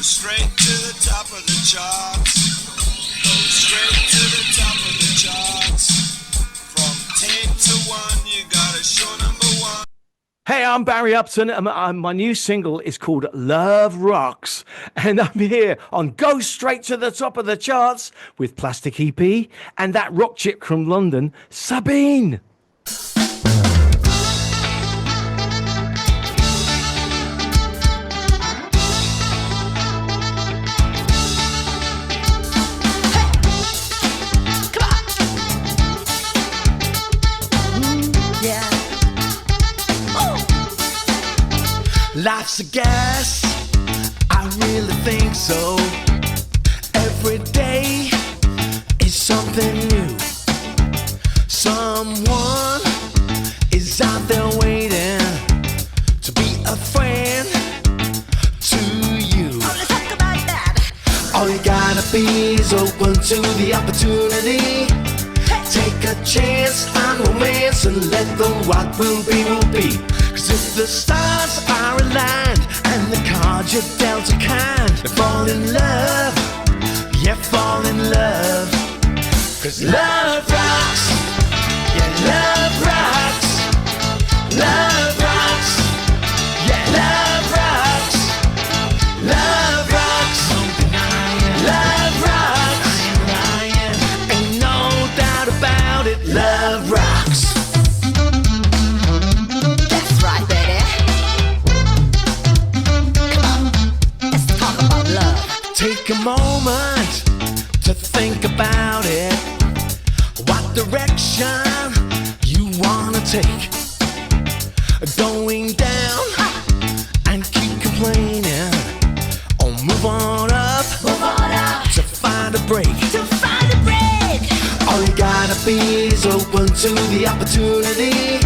straight to the top of the charts. Go straight to the top of the charts. From 10 to 1, you got a show number one. Hey, I'm Barry Upton, and my new single is called Love Rocks. And I'm here on Go Straight to the Top of the Charts with Plastic EP and that rock chick from London, Sabine. Life's a gas, I really think so. Every day is something new. Someone is out there waiting to be a friend to you. Oh, let's talk about that. All you gotta be is open to the opportunity. Take a chance on romance and let the what will be. Cause if the stars are aligned and the cards you're dealt are kind, fall in love, yeah, fall in love. Cause love rocks, yeah, love rocks. Love rocks, yeah, love rocks. Love rocks, don't deny it. Love rocks, I ain't lying. Ain't no doubt about it, love rocks. Take a moment to think about it. What direction you wanna take? Going down and keep complaining, or move on up to find a break. All you gotta be is open to the opportunity.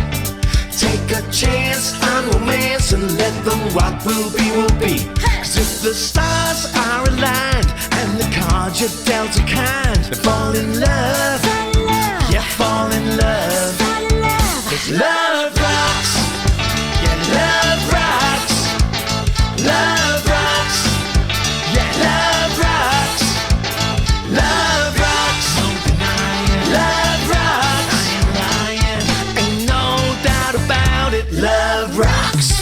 Take a chance on romance and let the what will be. Cause if the stars are aligned and the cards you're dealt are kind, fall in love, yeah, fall in love. Cause love rocks, yeah, love rocks. Love rocks, yeah, love rocks. Love rocks, don't deny it. Love rocks, I ain't lying. Ain't no doubt about it, love rocks.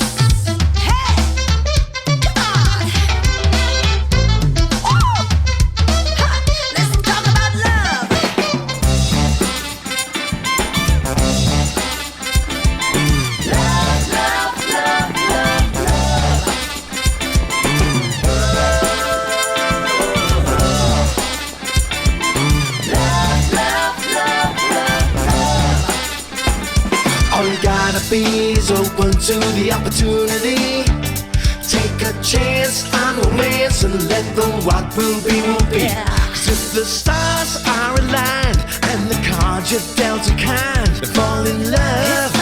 Is open to the opportunity. Take a chance on romance and let the what will be. Cause if the stars are aligned and the cards you're dealt are kind, fall in love,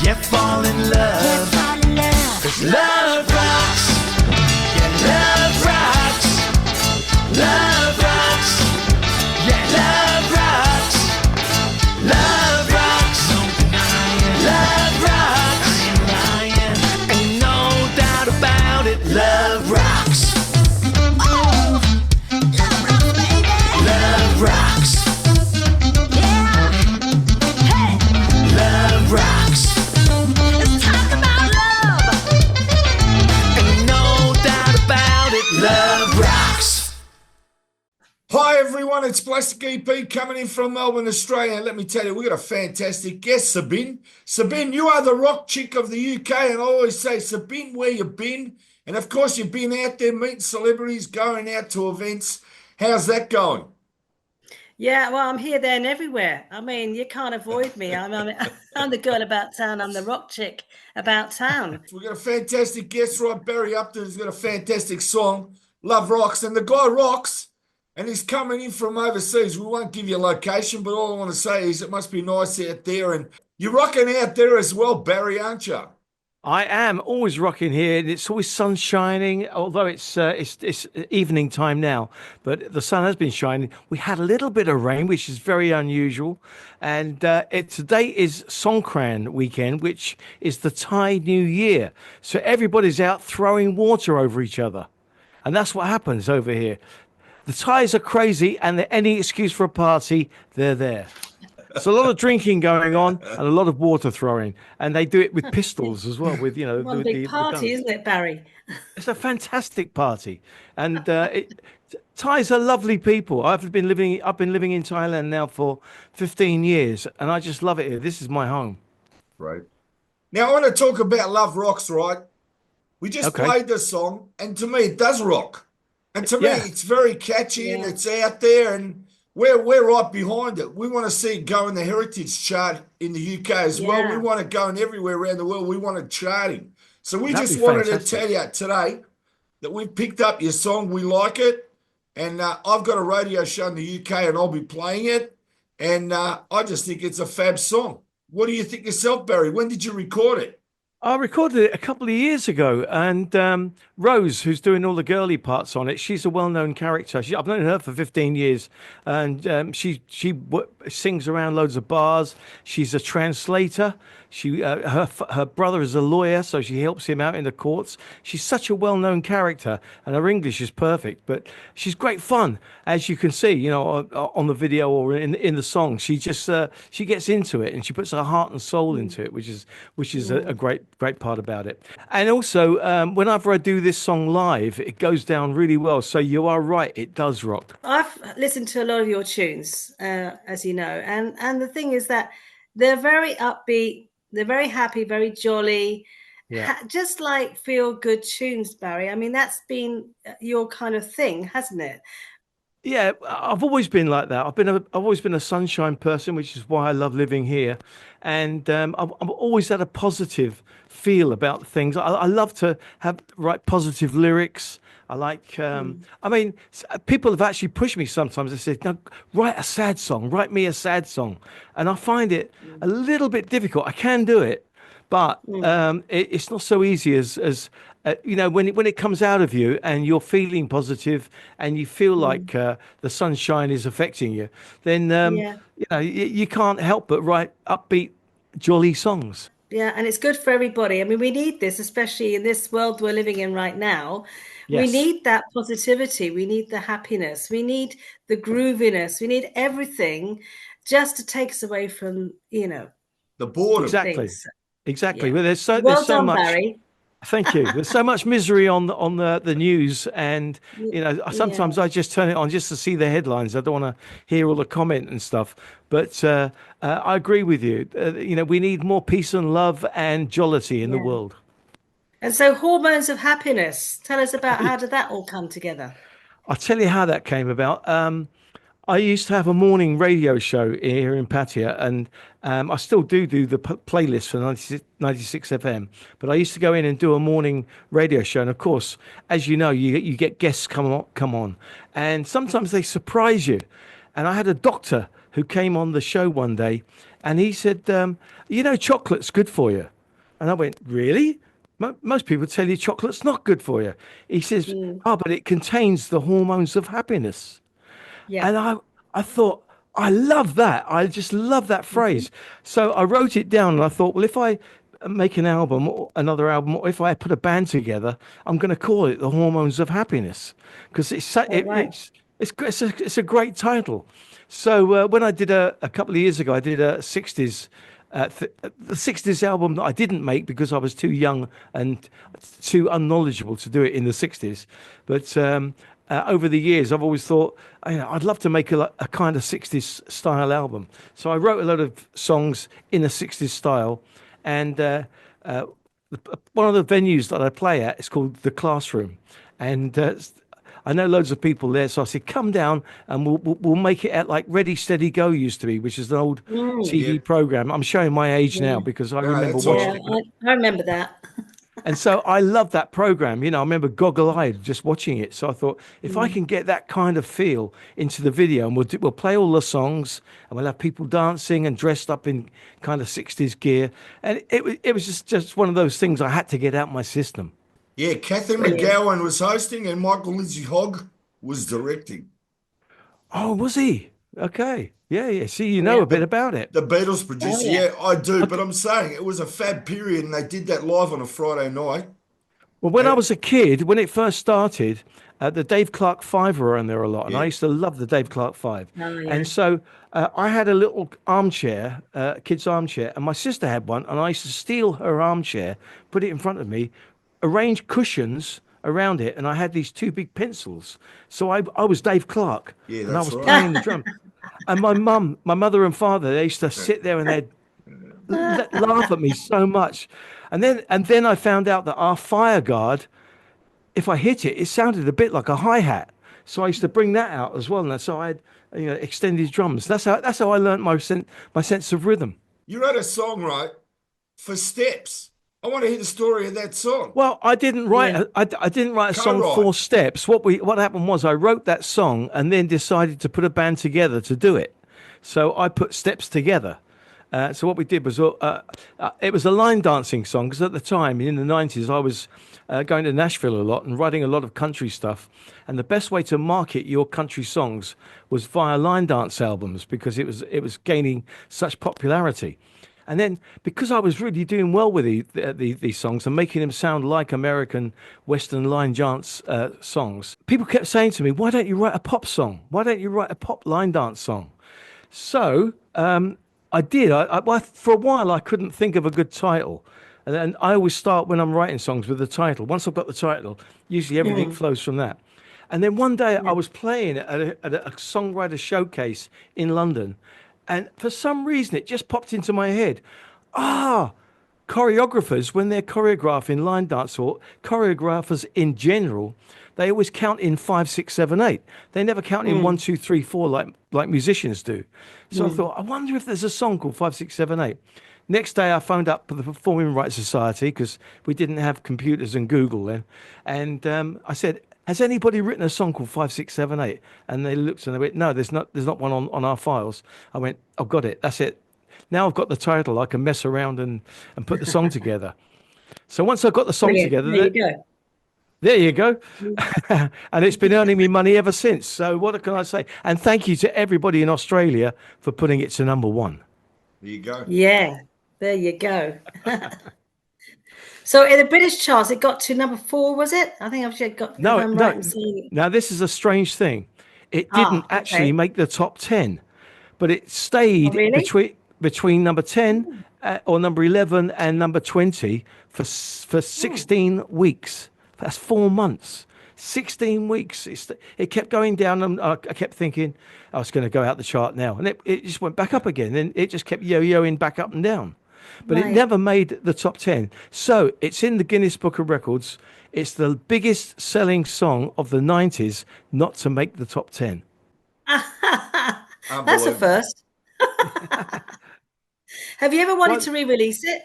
yeah, fall in love. Cause love rocks, yeah, love rocks. Love rocks, yeah, love rocks. Love rocks, don't deny it. Love rocks, I ain't lying. Ain't no doubt about it, love rocks. Oh, love rocks, baby. Love rocks. Yeah. Hey. Love rocks. Let's talk about love. Ain't no doubt about it, love rocks. Hi everyone, it's Plastic EP coming in from Melbourne, Australia. And let me tell you, we've got a fantastic guest, Sabine. Sabine, you are the rock chick of the UK, and I always say, Sabine, where you been? And of course, you've been out there meeting celebrities, going out to events. How's that going? Yeah, well, I'm here, there, and everywhere. I mean, you can't avoid me. I'm the girl about town. I'm the rock chick about town. We've got a fantastic guest, right? Barry Upton has got a fantastic song, Love Rocks, and the guy rocks. And he's coming in from overseas. We won't give you a location, but all I want to say is it must be nice out there. And you're rocking out there as well, Barry, aren't you? I am always rocking here. It's always sun shining, although it's evening time now. But the sun has been shining. We had a little bit of rain, which is very unusual. And today is Songkran weekend, which is the Thai New Year. So everybody's out throwing water over each other. And that's what happens over here. The Thais are crazy, and any excuse for a party, they're there. It's a lot of drinking going on and a lot of water throwing, and they do it with pistols as well. With One big the party, guns. isn't it, Barry? It's a fantastic party, and Thais are lovely people. I've been living in Thailand now for 15 years, and I just love it here. This is my home. Right. Now, I want to talk about Love Rocks, right? We just Okay. played this song, and to me, it does rock. And to me, Yeah. it's very catchy and Yeah. it's out there, and we're right behind it. We want to see it go in the Heritage Chart in the UK as well. We Yeah. want it going everywhere around the world. We want it charting. So we That'd just be wanted to fantastic. tell you today that we've picked up your song. We like it. And I've got a radio show in the UK and I'll be playing it. And I just think it's a fab song. What do you think yourself, Barry? When did you record it? I recorded it a couple of years ago, and Rose, who's doing all the girly parts on it, she's a well-known character. I've known her for 15 years, and sings around loads of bars. She's a translator. Her brother is a lawyer, so she helps him out in the courts. She's such a well-known character, and her English is perfect. But she's great fun, as you can see, on the video or in the song. She just she gets into it, and she puts her heart and soul into it, which is a great part about it. And also, whenever I do this song live, it goes down really well. So you are right, it does rock. I've listened to a lot of your tunes, as you know, and the thing is that they're very upbeat, they're very happy, very jolly, Yeah. just like feel good tunes, Barry. I mean, that's been your kind of thing, hasn't it? Yeah, I've always been like that. I've always been a sunshine person, which is why I love living here. And I've always had a positive feel about things. I love to write positive lyrics. I like, I mean, people have actually pushed me sometimes. They said, no, write a sad song, write me a sad song. And I find it a little bit difficult. I can do it, but it's not so easy as when it comes out of you and you're feeling positive and you feel like the sunshine is affecting you, then Yeah. you can't help but write upbeat, jolly songs. Yeah, and it's good for everybody. I mean, we need this, especially in this world we're living in right now. We Yes, need that positivity. We need the happiness. We need the grooviness. We need everything just to take us away from, The boredom. exactly, things. exactly. Yeah. Well, there's Well so done, much. Barry. Thank you. There's so much misery on the news, and Yeah. sometimes I just turn it on just to see the headlines. I don't want to hear all the comment and stuff. But I agree with you. We need more peace and love and jollity in the Yeah. world. And so hormones of happiness. Tell us about how did that all come together? I'll tell you how that came about. I used to have a morning radio show here in Pattaya, and I still do the playlist for 96 FM. But I used to go in and do a morning radio show, and of course, as you know, you get guests come on, and sometimes they surprise you. And I had a doctor who came on the show one day, and he said, chocolate's good for you. And I went, really? Most people tell you chocolate's not good for you. He says, oh, but it contains the hormones of happiness. Yeah. And I thought, I love that. I just love that phrase. So I wrote it down and I thought, well, if I make an album or another album, or if I put a band together, I'm going to call it The Hormones of Happiness because Right. it's a great title. So when I did a couple of years ago, I did a 60s. The 60s album that I didn't make because I was too young and too unknowledgeable to do it in the 60s. But over the years, I've always thought, I'd love to make a kind of 60s style album. So I wrote a lot of songs in a 60s style. And one of the venues that I play at is called The Classroom. And I know loads of people there, so I said, "Come down, and we'll make it at like Ready Steady Go used to be, which is an old TV Yeah. program." I'm showing my age now Yeah. because I No, remember that's all watching Yeah, it, I remember that. and so I love that program. I remember goggle-eyed just watching it. So I thought, if I can get that kind of feel into the video, and we'll play all the songs, and we'll have people dancing and dressed up in kind of 60s gear, and it was just one of those things I had to get out my system. Yeah, Catherine Brilliant. McGowan was hosting and Michael Lindsay Hogg was directing. Oh, was he? Okay. Yeah, yeah. See, you know Yeah. a bit about it. The Beatles Oh, producer. yeah. Yeah, I do, but I'm saying it was a fab period and they did that live on a Friday night. Well, when I And was a kid, when it first started, The Dave Clark Five were on there a lot, and I Yeah. used to love the Dave Clark Five. Oh, yeah. And so I had a little armchair, kid's armchair, and my sister had one, and I used to steal her armchair, put it in front of me, arrange cushions around it, and I had these two big pencils. So I was Dave Clark, Yeah, and I that's was right. playing the drum. And my mother and father, they used to sit there and they'd laugh at me so much. And then I found out that our fire guard, if I hit it, it sounded a bit like a hi-hat. So I used to bring that out as well. And so I had, extended drums. That's how I learned my sense of rhythm. You wrote a song, right, for Steps. I want to hear the story of that song. Well, I didn't write Yeah. I didn't write a song Co-write. for Steps. What happened was I wrote that song and then decided to put a band together to do it. So I put Steps together. So what we did was it was a line dancing song because at the time in the 90s I was going to Nashville a lot and writing a lot of country stuff. And the best way to market your country songs was via line dance albums because it was gaining such popularity. And then because I was really doing well with these songs and making them sound like American Western line dance songs, people kept saying to me, "Why don't you write a pop song? Why don't you write a pop line dance song?" So I did. Well, for a while, I couldn't think of a good title. And then I always start when I'm writing songs with the title. Once I've got the title, usually everything flows from that. And then one day I was playing at a songwriter showcase in London. And for some reason, it just popped into my head. Choreographers, when they're choreographing line dance, or choreographers in general, they always count in 5, 6, 7, 8. They never count in 1, 2, 3, 4 like musicians do. So I thought, I wonder if there's a song called 5, 6, 7, 8. Next day, I phoned up the Performing Rights Society because we didn't have computers and Google then, and I said, "Has anybody written a song called 5, 6, 7, 8?" And they looked and they went, "No, there's not one on our files." I went, "I've got it. That's it. Now I've got the title. I can mess around and put the song together." So once I got the song Brilliant. together, There you go. there you go. And it's been earning me money ever since. So what can I say? And thank you to everybody in Australia for putting it to number one. There you go. Yeah, there you go. So in the British charts, it got to number 4, was it? I think I've just got. No, if I'm no. right in saying. Now this is a strange thing. It didn't actually Okay. make the top 10, but it Oh, stayed really? between number 10 or number 11 and number 20 for 16 weeks. That's 4 months. 16 weeks. It kept going down, and I kept thinking, "Oh, it's going to go out the chart now," and it just went back up again. And it just kept yo-yoing back up and down, but it Right. never made the top 10. So it's in the Guinness Book of Records. It's the biggest selling song of the 90s not to make the top 10. That's a Unbelievable. first. Have you ever wanted Well, to re-release it?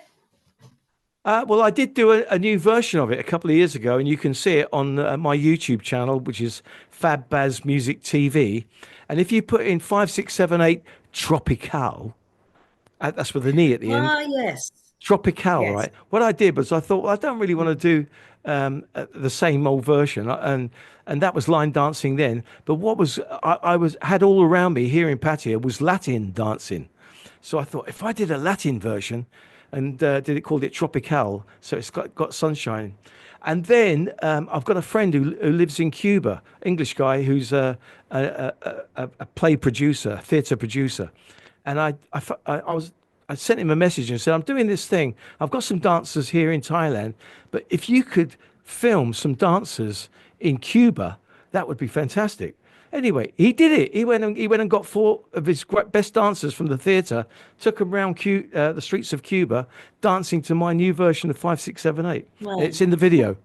well, I did do a new version of it a couple of years ago, and you can see it on my YouTube channel, which is Fab Baz Music TV. And if you put in 5, 6, 7, 8 Tropical, that's with an E at the end. Ah, yes. Tropical, Yes. right? What I did was I thought, well, I don't really want to do the same old version, and that was line dancing then. But what was I was had all around me here in Pattaya was Latin dancing. So I thought if I did a Latin version and called it Tropical, so it's got sunshine. And then I've got a friend who lives in Cuba, English guy who's a play producer, theatre producer, and I sent him a message and said, "I'm doing this thing. I've got some dancers here in Thailand, but if you could film some dancers in Cuba, that would be fantastic." Anyway, he did it. He went and got 4 of his best dancers from the theatre, took them around the streets of Cuba, dancing to my new version of 5, 6, 7, 8. Wow. It's in the video.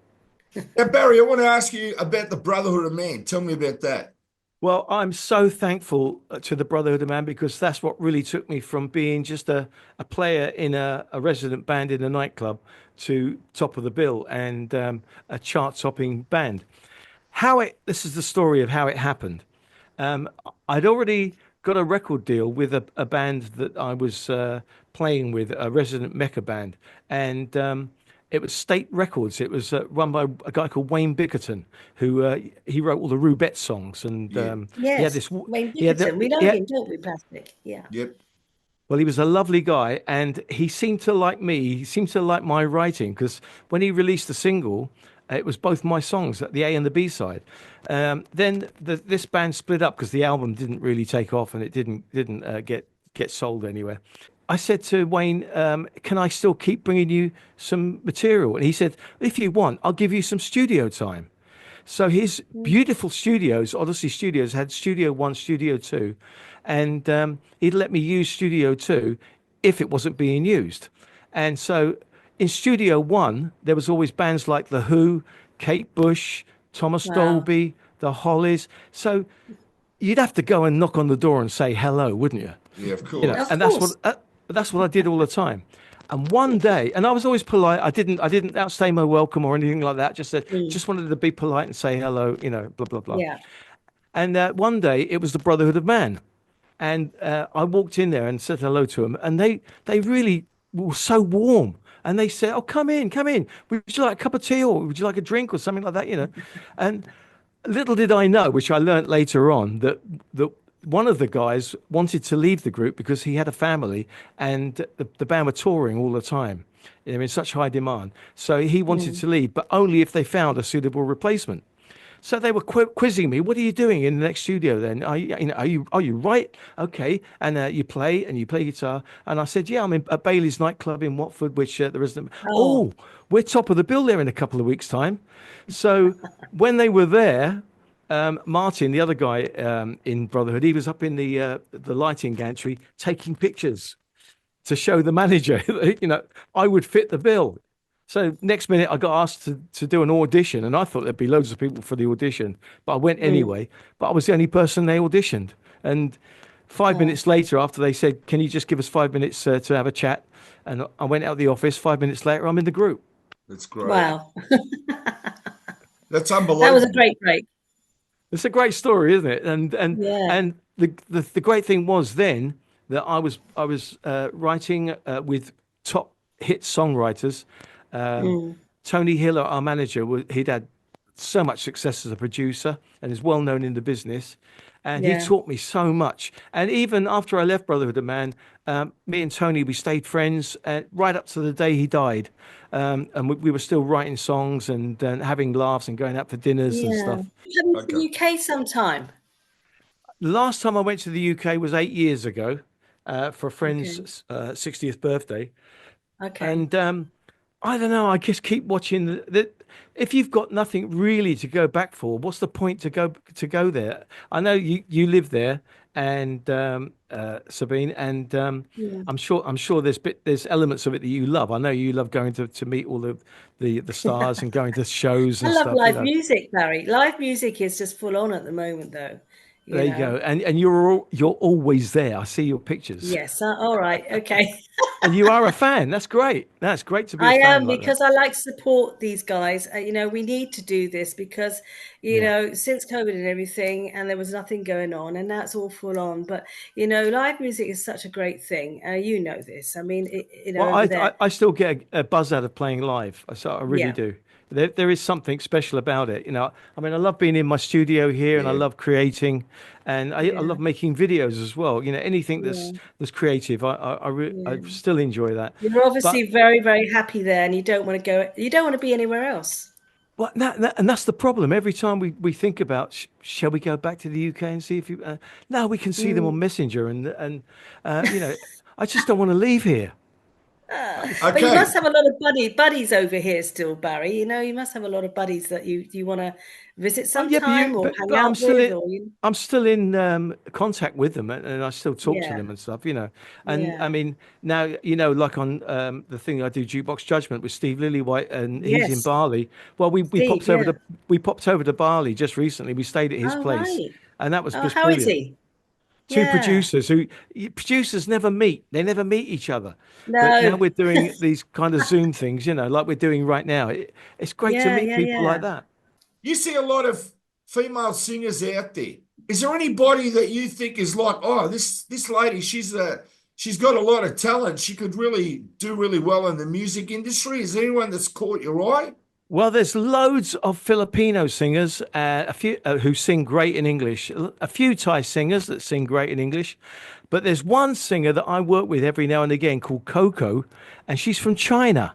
Now, Barry, I want to ask you about the Brotherhood of Man. Tell me about that. Well, I'm so thankful to the Brotherhood of Man because that's what really took me from being just a player in a resident band in a nightclub to top of the bill and a chart-topping band. This is the story of how it happened. I'd already got a record deal with a band that I was playing with, a resident Mecca band, and it was State Records. It was run by a guy called Wayne Bickerton, who he wrote all the Rubette songs, and he had Yes. this. Wayne He had Bickerton. We know he had- him, don't we, Plastic? Yeah. Yep. Well, he was a lovely guy, and he seemed to like me. He seemed to like my writing because when he released the single, It was both my songs, the A and the B side. Then this band split up because the album didn't really take off and it didn't get sold anywhere. I said to Wayne, "Can I still keep bringing you some material?" And he said, "If you want, I'll give you some studio time." So his beautiful studios, Odyssey Studios, had Studio One, Studio Two, and he'd let me use Studio Two if it wasn't being used. And so in Studio One, there was always bands like The Who, Kate Bush, Thomas Wow. Dolby, The Hollies. So you'd have to go and knock on the door and say hello, wouldn't you? Yeah, of You know, course. Of and course. that's what I did all the time. And one day, and I was always polite. I didn't outstay my welcome or anything like that. Mm. Just wanted to be polite and say hello, blah blah blah. Yeah. And one day it was the Brotherhood of Man, and I walked in there and said hello to them, and they really were so warm. And they said, "Oh, come in, come in. Would you like a cup of tea or would you like a drink or something like that?" And little did I know, which I learnt later on, that one of the guys wanted to leave the group because he had a family and the band were touring all the time. They're in such high demand. So he wanted Mm. to leave, but only if they found a suitable replacement. So they were quizzing me. What are you doing in the next studio then? Are you right? Okay. And you play guitar. And I said, yeah, I'm in at Bailey's nightclub in Watford, which there isn't. Oh, Oh, we're top of the bill there in a couple of weeks' time. So when they were there, Martin, the other guy in Brotherhood, he was up in the lighting gantry taking pictures to show the manager that, I would fit the bill. So next minute I got asked to do an audition and I thought there'd be loads of people for the audition, but I went mm. anyway. But I was the only person they auditioned. And five Oh, minutes later, after they said, "Can you just give us 5 minutes to have a chat?" And I went out of the office. 5 minutes later, I'm in the group. That's great. wow. That's That was a unbelievable. great break. It's a great story, isn't it? And Yeah. and the great thing was then that I was writing with top hit songwriters. Um, Mm. Tony Hiller, our manager, he'd had so much success as a producer and is well known in the business. And he Yeah. taught me so much. And even after I left Brotherhood of Man, me and Tony, we stayed friends right up to the day he died. And we were still writing songs and having laughs and going out for dinners and Yeah. stuff. Coming to Okay. the UK sometime. The last time I went to the UK was 8 years ago for a Okay. friend's 60th birthday. Okay. And I don't know. I just keep watching if you've got nothing really to go back for, what's the point to go there? I know you live there, and Sabine, and Yeah. I'm sure there's elements of it that you love. I know you love going to meet all the stars and going to shows I and love stuff. live music, Barry. Live music is just full on at the moment, though. You There you go. know. And you're always there. I see your pictures, Yes. All right. Okay. and you are a fan. That's great. That's great to be a I fan am like that. because I like to support these guys. We need to do this because, Yeah. since COVID and everything, and there was nothing going on, and now it's all full on. But live music is such a great thing. You know this. I mean, Well, over I, there. I I still get a buzz out of playing live. So I really Yeah. do. There is something special about it. I mean, I love being in my studio here, and I Yeah. love creating, and I Yeah. love making videos as well. Anything that's Yeah. that's creative, I Yeah. still enjoy that. You're But obviously very, very happy there, and you don't want to go. You don't want to be anywhere else. and that's the problem. Every time we think about shall we go back to the UK and see if you now we can see them on Mm. Messenger and I just don't want to leave here. But you Okay. must have a lot of buddies over here still, Barry. You must have a lot of buddies that you want to visit Oh yeah, sometime or hang but out with, or I'm still in contact with them, and I still talk to yeah, them and stuff. And I yeah, mean now like on the thing I do, Jukebox Judgment with Steve Lillywhite, and he's in yes, Bali. Well, Steve, yeah. we popped over to Bali just recently. We stayed at his Oh place, right. and that was Oh, just how is brilliant. he? Two Yeah. producers producers never meet. They never meet each other. But now No. we're doing these kind of Zoom things, like we're doing right now. It's great to Yeah, meet yeah, people like yeah. that. You see a lot of female singers out there. Is there anybody that you think is like, oh, this lady, she's got a lot of talent. She could really do really well in the music industry. Is there anyone that's caught your eye? Well, there's loads of Filipino singers, a few who sing great in English, a few Thai singers that sing great in English, but there's one singer that I work with every now and again called Coco, and she's from China,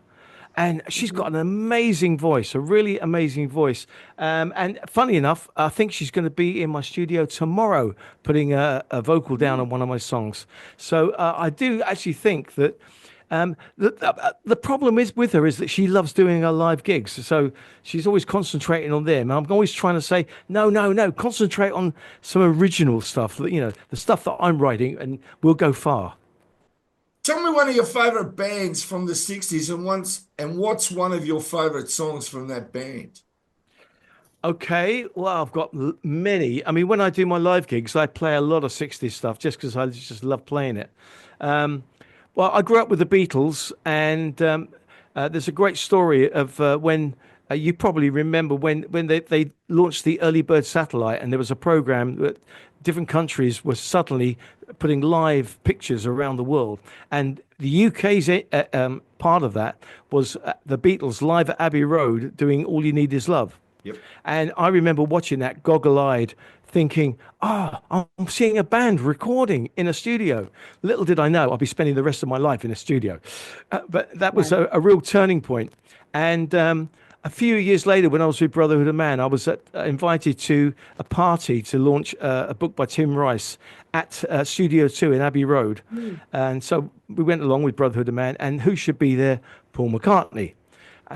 and she's got an amazing voice, a really amazing voice. And funny enough, I think she's going to be in my studio tomorrow, putting a vocal down on one of my songs. So I do actually think that. The problem is with her is that she loves doing her live gigs, so she's always concentrating on them. I'm always trying to say, no, no, no, concentrate on some original stuff, the stuff that I'm writing, and we'll go far. Tell me one of your favorite bands from the 60s and what's one of your favorite songs from that band? Okay, well, I've got many. I mean, when I do my live gigs, I play a lot of 60s stuff just because I just love playing it. Um, well, I grew up with the Beatles, and there's a great story of when you probably remember when they launched the early bird satellite, and there was a program that different countries were suddenly putting live pictures around the world. And the UK's part of that was the Beatles live at Abbey Road doing All You Need Is Love. Yep. And I remember watching that goggle-eyed, thinking, I'm seeing a band recording in a studio. Little did I know I'll be spending the rest of my life in a studio. But that was a real turning point. And a few years later, when I was with Brotherhood of Man, I was invited to a party to launch a book by Tim Rice at Studio 2 in Abbey Road. And so we went along with Brotherhood of Man, and who should be there? Paul McCartney.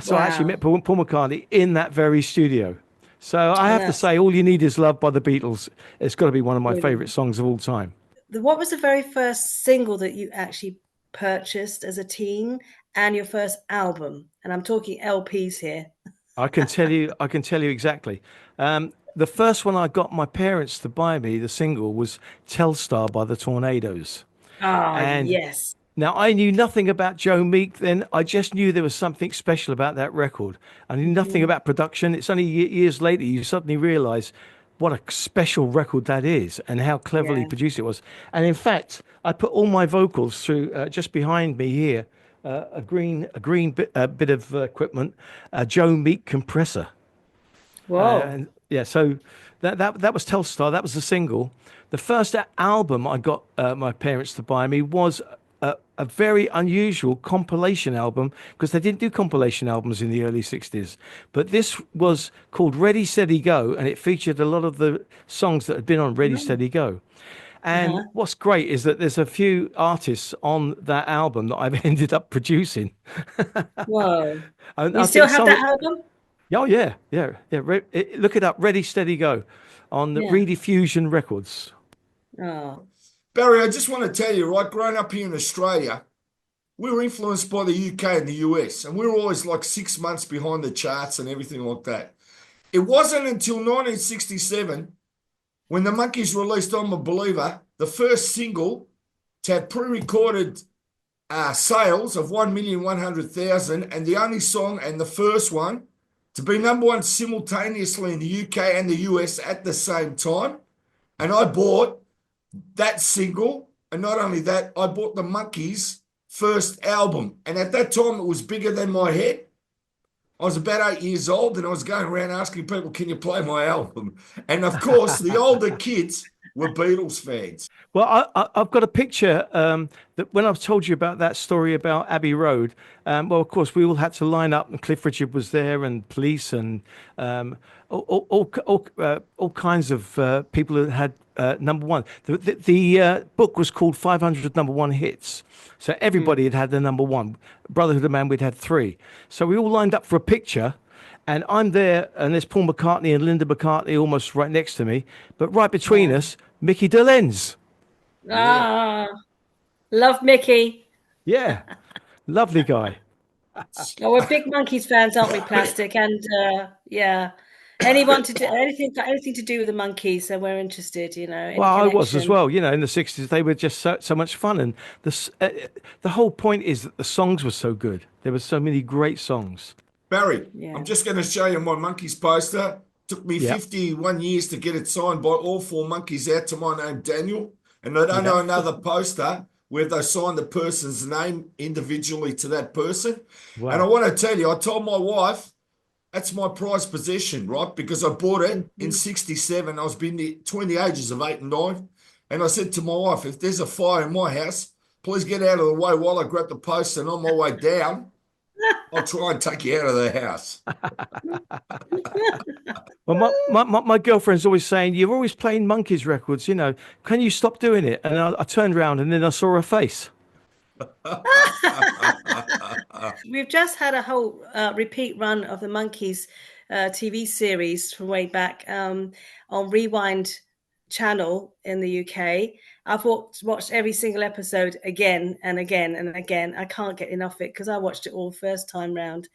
So I actually met Paul McCartney in that very studio. So I have to say, All You Need Is Love by the Beatles. It's got to be one of my favorite songs of all time. What was the very first single that you actually purchased as a teen and your first album? And I'm talking LPs here. I can tell you exactly. The first one I got my parents to buy me, the single, was Telstar by the Tornadoes. And yes. Now, I knew nothing about Joe Meek then. I just knew there was something special about that record. I knew nothing about production. It's only years later you suddenly realize what a special record that is and how cleverly produced it was. And in fact, I put all my vocals through just behind me here, a green bit of equipment, a Joe Meek compressor. Whoa. And yeah, so that was Telstar. That was the single. The first album I got my parents to buy me was a very unusual compilation album, because they didn't do compilation albums in the early 60s. But this was called Ready, Steady, Go, and it featured a lot of the songs that had been on Ready, Steady, Go. And what's great is that there's a few artists on that album that I've ended up producing. Whoa. You still have that album? Oh, yeah. Look it up, Ready, Steady, Go, on the Rediffusion Records. Oh. Barry, I just want to tell you, right, growing up here in Australia, we were influenced by the UK and the US, and we were always like 6 months behind the charts and everything like that. It wasn't until 1967 when the Monkees released I'm a Believer, the first single to have pre-recorded sales of 1,100,000, and the only song and the first one to be number one simultaneously in the UK and the US at the same time. And I bought that single, and not only that, I bought the Monkees' first album, and at that time it was bigger than my head. I was about 8 years old, and I was going around asking people, can you play my album? And of course the older kids were Beatles fans. Well, I've got a picture that when I've told you about that story about Abbey Road, well, of course, we all had to line up, and Cliff Richard was there, and police, and all kinds of people that had number one. The book was called 500 Number One Hits. So everybody had the number one. Brotherhood of Man, we'd had 3. So we all lined up for a picture. And I'm there, and there's Paul McCartney and Linda McCartney almost right next to me. But right between us, Mickey Dolenz. Love Mickey. Yeah, lovely guy. Oh, we're big Monkees fans, aren't we, Plastic? And anyone to do anything to do with the Monkees, so we're interested. Well, I was as well. In the 60s, they were just so much fun, and the whole point is that the songs were so good. There were so many great songs. Barry, I'm just going to show you my Monkees poster. Took me 51 years to get it signed by all 4 Monkees out to my name, Daniel. And I don't know another poster where they signed the person's name individually to that person. Wow. And I want to tell you, I told my wife, that's my prized possession, right? Because I bought it in 67. I was between the ages of 8 and 9. And I said to my wife, if there's a fire in my house, please get out of the way while I grab the poster, and on my way down, I'll try and take you out of the house. Well, my girlfriend's always saying, "You're always playing Monkeys records, you know. Can you stop doing it?" And I turned around and then I saw her face. We've just had a whole repeat run of the Monkeys TV series from way back on Rewind channel in the UK. I've watched every single episode again and again and again. I can't get enough of it because I watched it all first time round.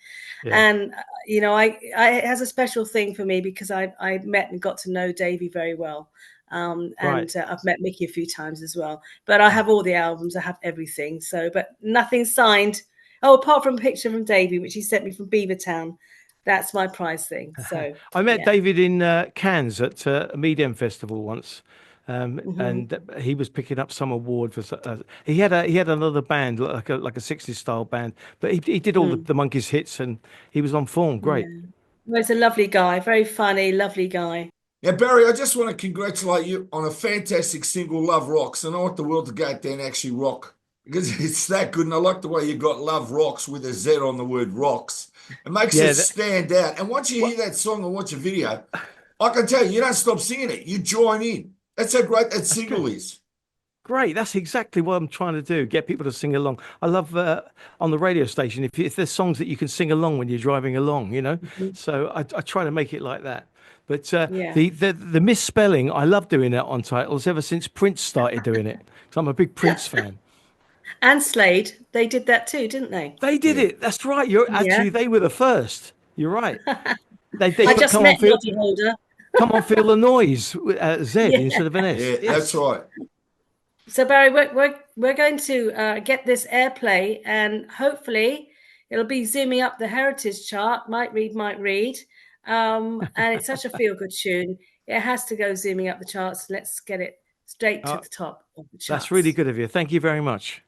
Yeah, And you know, it has a special thing for me because I met and got to know Davey very well. right. And I've met Mickey a few times as well. But I have all the albums, I have everything. So, but nothing signed. Oh, apart from a picture from Davey, which he sent me from Beavertown. That's my prize thing. So, I met yeah. David in Cannes at a Medium Festival once, Hmm. and he was picking up some award for. He had another band like a 60s style band, but he did all Mm, the Monkeys hits, and he was on form. yeah. Great. Well, he's a lovely guy, very funny, lovely guy. Yeah, Barry, I just want to congratulate you on a fantastic single, Love Rocks. And I want the world to go out there and actually rock because it's that good. And I like the way you got Love Rocks with a Z on the word rocks. It makes it Yeah. stand out. And once you What? hear that song and watch a video, I can tell you, you don't stop singing it. You join in. That's how great that That's single good. is. Great. That's exactly what I'm trying to do. Get people to sing along. I love on the radio station if there's songs that you can sing along when you're driving along, you know. Mhm. So I try to make it like that. But Yeah. the misspelling, I love doing that on titles ever since Prince started doing it. So I'm a big Prince fan. And Slade, they did that too, didn't they? They did Yeah. it. That's right. You're Yeah. actually they were the first. You're right. They I put just met Noddy Holder. come on feel the noise Z Yeah. instead of an S. Yeah, that's Yes. right. So Barry, we're going to get this airplay, and hopefully it'll be zooming up the heritage chart. Might read, might read. And it's such a feel good tune. It has to go zooming up the charts. Let's get it straight to Uh, the top of the that's really charts. good of you. Thank you very much.